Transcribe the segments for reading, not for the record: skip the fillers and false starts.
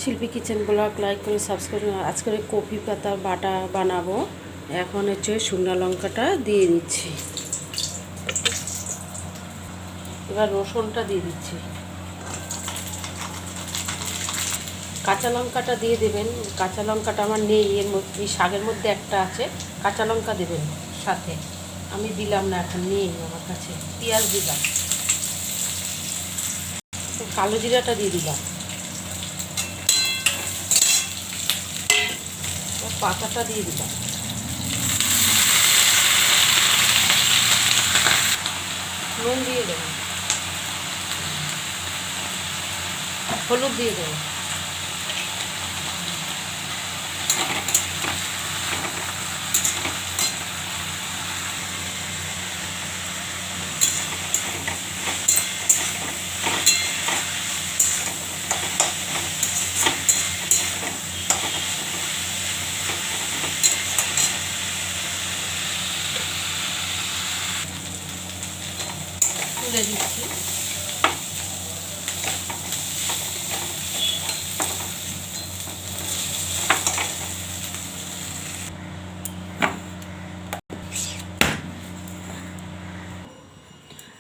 শিল্পী kitchen blog like করে subscribe. আজকে কপি পাতা বাটা বানাবো। এখন হচ্ছে শুকনো লঙ্কাটা দিয়ে দিচ্ছি, এবার রসুনটা দিয়ে দিচ্ছি, কাঁচা লঙ্কাটা দিয়ে দেবেন। কাঁচা লঙ্কাটা আমার নেই, এর মধ্যে এই শাকের মধ্যে একটা আছে, কাঁচা লঙ্কা দেবেন সাথে। আমি দিলাম না, এখন নেই আমার কাছে। পেঁয়াজ দিলাম, কালো জিরাটা দিয়ে দিলাম, পাতাটা দিয়ে দিলাম, নুন দিয়ে দেবো, হলুদ দিয়ে দেবো, তুলে দিচ্ছি।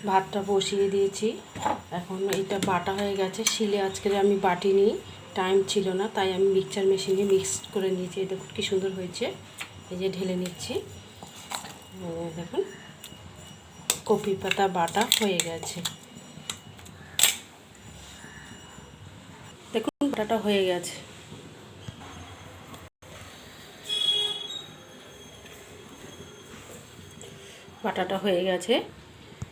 ভাতটা বসিয়ে দিয়েছি, এখন এটা বাটা হয়ে গেছে। শিলে আজকে আমি বাটিনি, টাইম ছিল না, তাই আমি মিক্সচার মেশিনে মিক্স করে নিয়েছি। দেখুন কী সুন্দর হয়েছে। এই যে ঢেলে নিচ্ছি, দেখুন কপি পাতা বাটা হয়ে গেছে। দেখুন বাটাটা হয়ে গেছে। বাটাটা হয়ে গেছে,